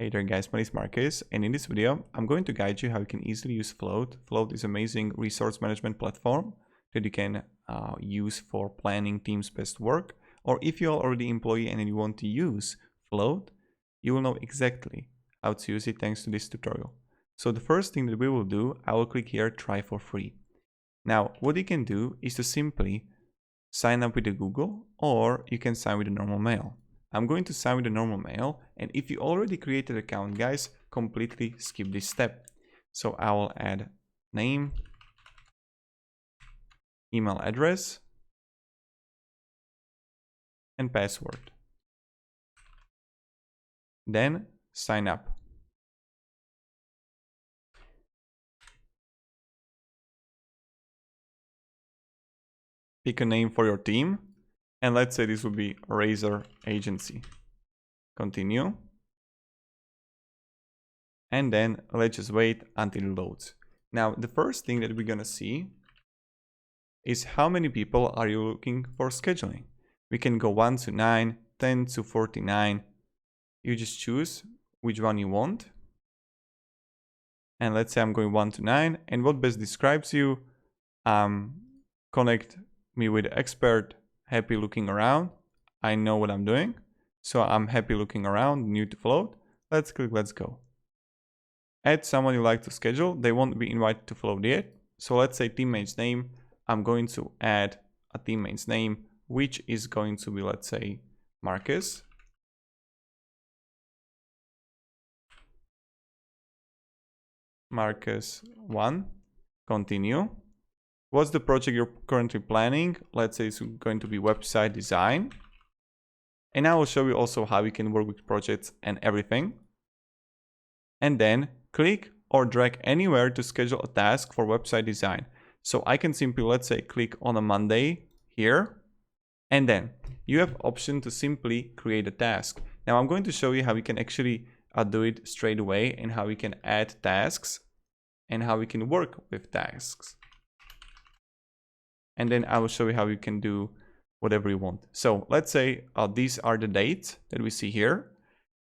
Hey there guys, my name is Marcus, and in this video I'm going to guide you how you can easily use Float. Float is an amazing resource management platform that you can use for planning teams' best work. Or if you're already an employee and you want to use Float, you will know exactly how to use it thanks to this tutorial. So the first thing that we will do, I will click here, try for free. Now what you can do is to simply sign up with the Google, or you can sign with a normal mail. I'm going to sign with a normal mail, and if you already created an account, guys, completely skip this step. So I will add name, email address, and password. Then sign up. Pick a name for your team, and let's say this will be Razor Agency. Continue. And then let's just wait until it loads. Now, the first thing that we're gonna see is how many people are you looking for scheduling. We can go 1 to 9, 10 to 49. You just choose which one you want. And let's say I'm going 1 to 9. And what best describes you? Connect me with the expert, happy looking around. I know what I'm doing. So I'm happy looking around, new to Float. Let's click, let's go. Add someone you like to schedule. They won't be invited to Float yet. So let's say teammate's name. I'm going to add a teammate's name, which is going to be, let's say, Marcus. Marcus 1. Continue. What's the project you're currently planning? Let's say it's going to be website design. And I will show you also how you can work with projects and everything. And then click or drag anywhere to schedule a task for website design. So I can simply, let's say, click on a Monday here. And then you have option to simply create a task. Now I'm going to show you how we can actually do it straight away, and how we can add tasks and how we can work with tasks. And then I will show you how you can do whatever you want. So let's say these are the dates that we see here.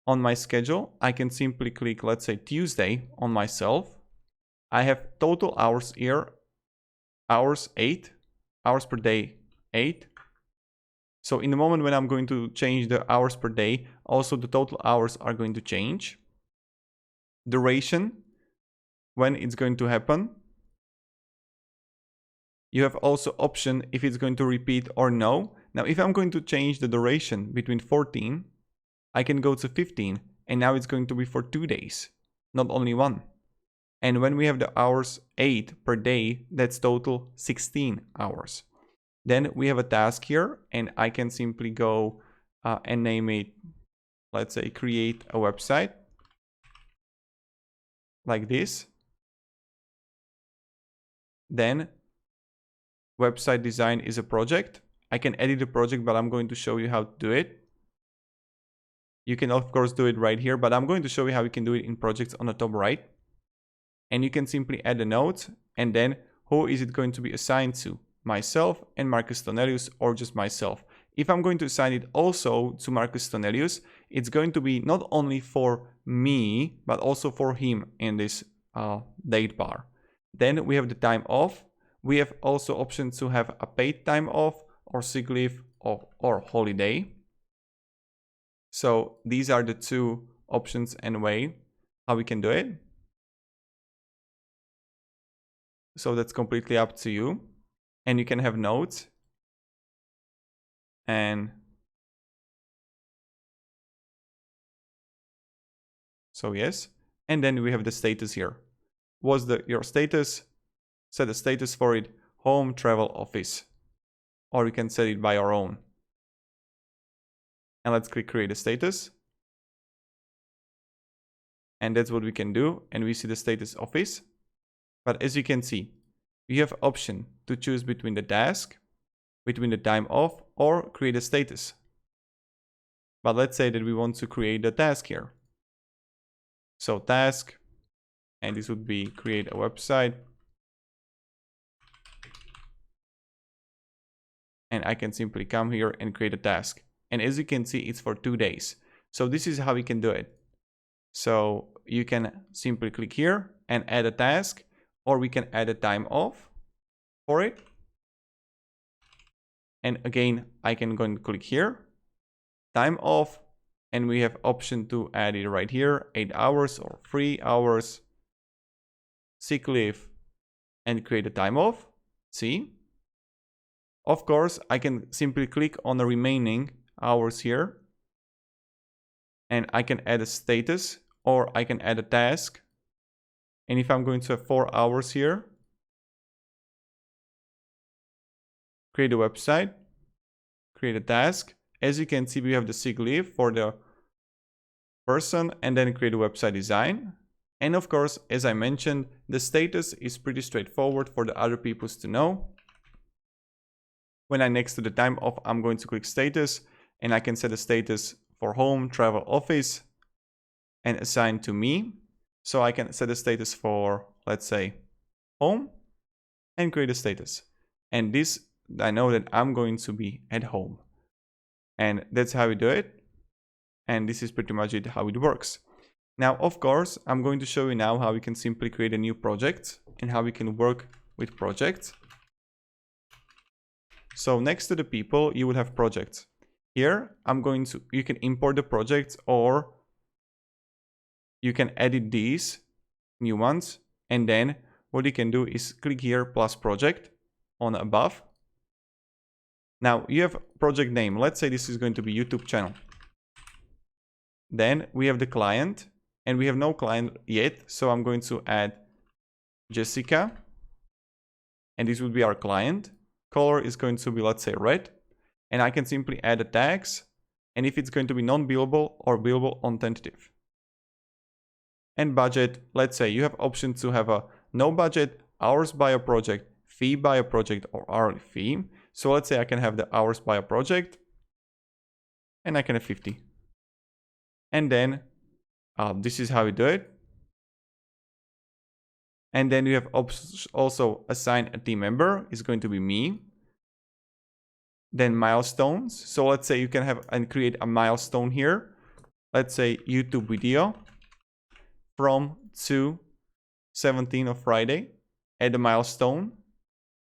On my schedule, I can simply click, let's say, Tuesday on myself. I have total hours here, hours 8, hours per day 8. So in the moment when I'm going to change the hours per day, also the total hours are going to change. Duration, when it's going to happen. You have also option if it's going to repeat or no. Now, if I'm going to change the duration between 14, I can go to 15, and now it's going to be for 2 days, not only 1. And when we have the hours 8 per day, that's total 16 hours. Then we have a task here, and I can simply go and name it, let's say, create a website, like this. Then website design is a project. I can edit the project, but I'm going to show you how to do it. You can of course do it right here, but I'm going to show you how you can do it in projects on the top right. And you can simply add a note, and then who is it going to be assigned to? Myself and Marcus Tonelius, or just myself. If I'm going to assign it also to Marcus Tonelius, it's going to be not only for me, but also for him in this date bar. Then we have the time off. We have also options to have a paid time off, or sick leave, or holiday. So these are the two options and way how we can do it. So that's completely up to you. And you can have notes. And so yes. And then we have the status here. What's your status? Set a status for it, home, travel, office. Or you can set it by your own. And let's click create a status. And that's what we can do. And we see the status office. But as you can see, you have option to choose between the task, between the time off, or create a status. But let's say that we want to create a task here. So task, and this would be create a website. And I can simply come here and create a task. And as you can see, it's for 2 days. So this is how we can do it. So you can simply click here and add a task, or we can add a time off for it. And again, I can go and click here, time off, and we have option to add it right here, 8 hours or 3 hours, sick leave, and create a time off. See? Of course, I can simply click on the remaining hours here, and I can add a status, or I can add a task. And if I'm going to have 4 hours here, create a website, create a task. As you can see, we have the sick leave for the person, and then create a website design. And of course, as I mentioned, the status is pretty straightforward for the other people to know. When I next to the time off, I'm going to click status, and I can set a status for home, travel, office, and assign to me. So I can set a status for, let's say, home, and create a status. And this, I know that I'm going to be at home. And that's how we do it. And this is pretty much it, how it works. Now, of course, I'm going to show you now how we can simply create a new project and how we can work with projects. So next to the people, you will have projects. Here, you can import the projects, or you can edit these new ones. And then what you can do is click here, plus project on above. Now you have project name. Let's say this is going to be YouTube channel. Then we have the client, and we have no client yet. So I'm going to add Jessica, and this will be our client. Color is going to be, let's say, red. And I can simply add the tags, and if it's going to be non-billable or billable on tentative. And budget, let's say you have option to have a no budget, hours by a project, fee by a project, or hourly fee. So let's say I can have the hours by a project, and I can have 50. And then this is how we do it. And then you have also assign a team member, is going to be me. Then milestones. So let's say you can have and create a milestone here. Let's say YouTube video from 2/17 of Friday. Add a milestone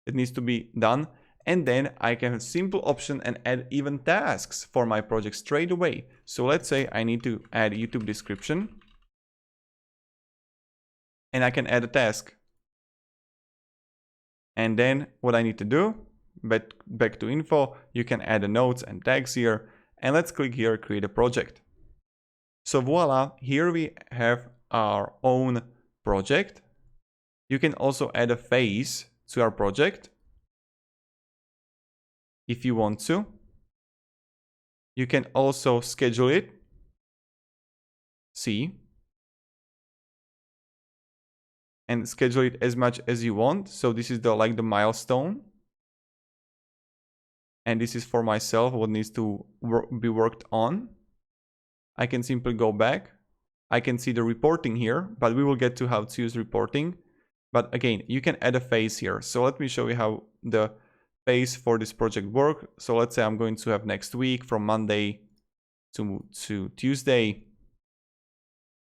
that needs to be done. And then I can have a simple option and add even tasks for my project straight away. So let's say I need to add YouTube description. And I can add a task. And then what I need to do, back to info, you can add the notes and tags here. And let's click here, create a project. So voila, here we have our own project. You can also add a phase to our project if you want to. You can also schedule it. See. And schedule it as much as you want. So this is the milestone. And this is for myself, what needs to be worked on. I can simply go back. I can see the reporting here, but we will get to how to use reporting. But again, you can add a phase here. So let me show you how the phase for this project work. So let's say I'm going to have next week from Monday to Tuesday.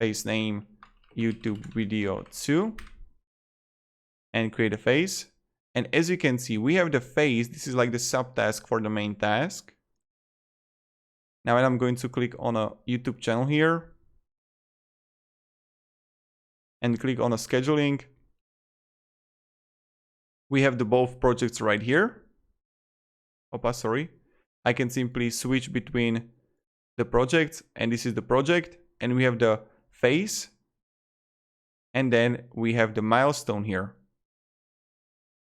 Phase name, YouTube video 2. And create a phase. And as you can see, we have the phase. This is like the subtask for the main task. Now I'm going to click on a YouTube channel here. And click on a scheduling. We have the both projects right here. Opa, sorry. I can simply switch between the projects, and this is the project. And we have the phase. And then we have the milestone here.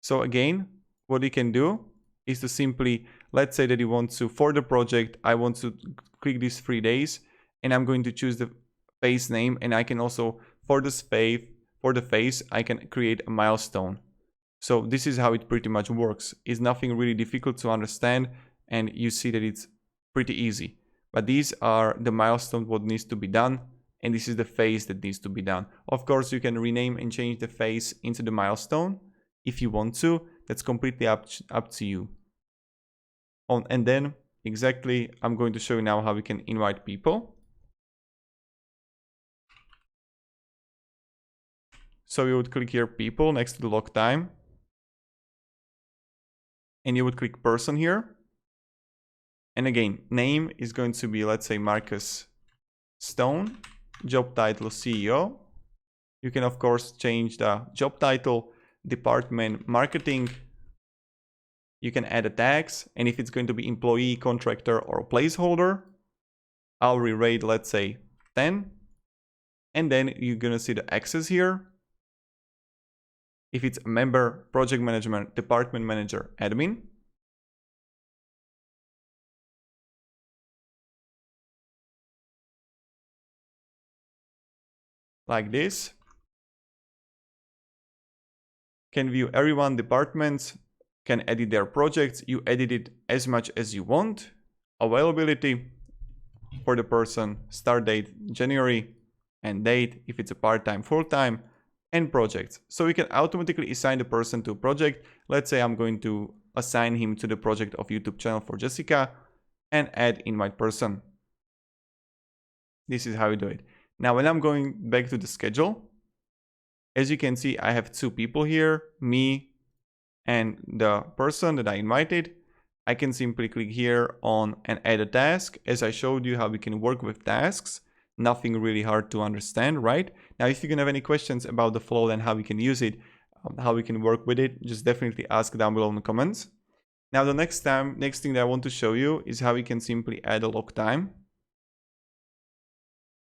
So again, what you can do is to simply, let's say that you want to, for the project, I want to click these 3 days, and I'm going to choose the phase name, and I can also, for the phase, I can create a milestone. So this is how it pretty much works. It's nothing really difficult to understand, and you see that it's pretty easy. But these are the milestones, what needs to be done, and this is the phase that needs to be done. Of course, you can rename and change the phase into the milestone. If you want to, that's completely up to you. And then exactly, I'm going to show you now how we can invite people. So you would click here people next to the log time. And you would click person here. And again, name is going to be, let's say, Marcus Stone. Job title CEO. You can of course change the job title, department marketing. You can add a tags, and if it's going to be employee, contractor, or placeholder, hourly rate, let's say 10. And then you're gonna see the access here. If it's a member, project management, department manager, admin. Like this. Can view everyone, departments, can edit their projects. You edit it as much as you want. Availability for the person, start date January, and date if it's a part-time, full-time, and projects. So we can automatically assign the person to a project. Let's say I'm going to assign him to the project of YouTube channel for Jessica and add invite person. This is how we do it. Now when I'm going back to the schedule, as you can see, I have two people here, me and the person that I invited. I can simply click here on and add a task, as I showed you how we can work with tasks. Nothing really hard to understand, right? Now, if you can have any questions about the flow and how we can use it, how we can work with it, just definitely ask down below in the comments. Now, the next thing that I want to show you is how we can simply add a log time.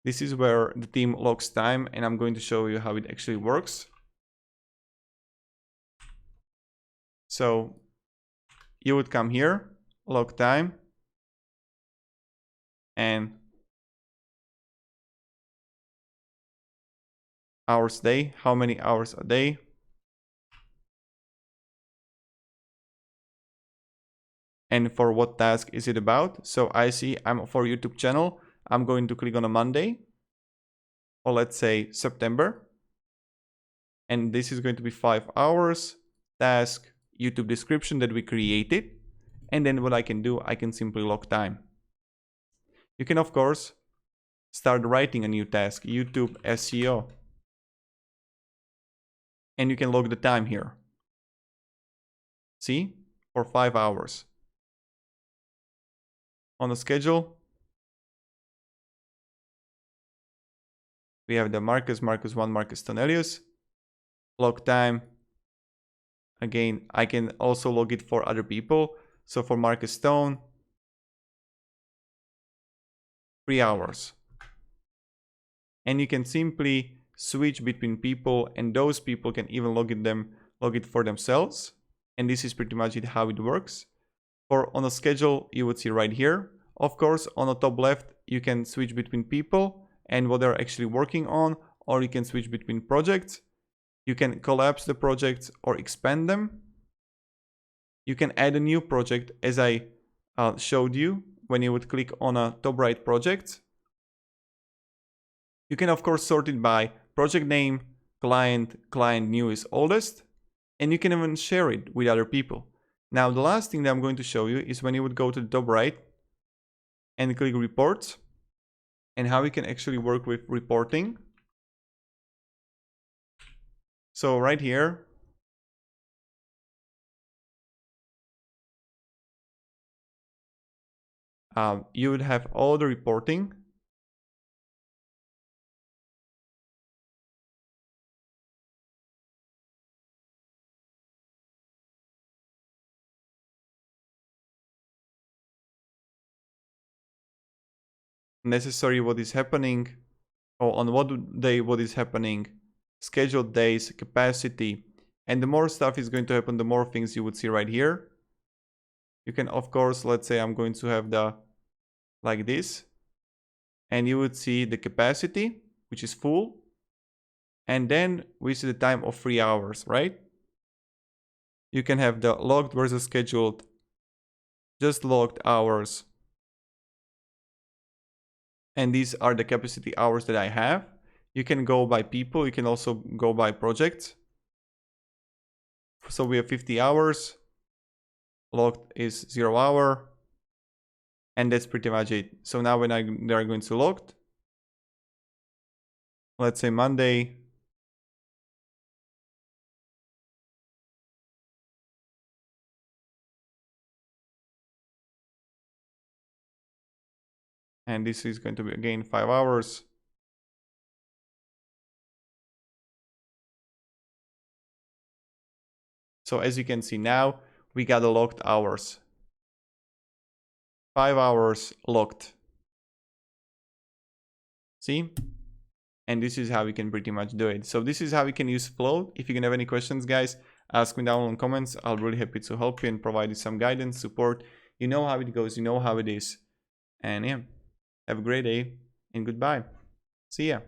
This is where the team logs time, and I'm going to show you how it actually works. So you would come here, log time, and hours a day, how many hours a day. And for what task is it about? So I see I'm for YouTube channel. I'm going to click on a Monday, or let's say September. And this is going to be 5 hours, task, YouTube description that we created. And then what I can do, I can simply log time. You can, of course, start writing a new task, YouTube SEO. And you can log the time here. See, for 5 hours. On the schedule, we have the Marcus 1, Marcus Tonelius. Log time. Again, I can also log it for other people. So for Marcus Stone, 3 hours. And you can simply switch between people, and those people can even log it for themselves. And this is pretty much it, how it works. For on a schedule, you would see right here. Of course, on the top left, you can switch between people and what they're actually working on, or you can switch between projects. You can collapse the projects or expand them. You can add a new project, as I showed you when you would click on a top right project. You can of course sort it by project name, client new is oldest, and you can even share it with other people. Now the last thing that I'm going to show you is when you would go to the top right and click reports, and how we can actually work with reporting. So right here, you would have all the reporting. Necessary, what is happening, or on what day what is happening, scheduled days, capacity, and the more stuff is going to happen, the more things you would see right here. You can of course, let's say I'm going to have the like this, and you would see the capacity, which is full, and then we see the time of 3 hours, right? You can have the logged versus scheduled, just logged hours, and these are the capacity hours that I have. You can go by people, you can also go by projects. So we have 50 hours, logged is 0 hour, and that's pretty much it. So now when they're going to logged, let's say Monday, And this is going to be again 5 hours. So as you can see now, we got a locked hours. 5 hours locked. See? And this is how we can pretty much do it. So this is how we can use Flow. If you can have any questions, guys, ask me down in the comments. I'll be really happy to help you and provide you some guidance, support. You know how it goes, you know how it is. And yeah, have a great day and goodbye. See ya.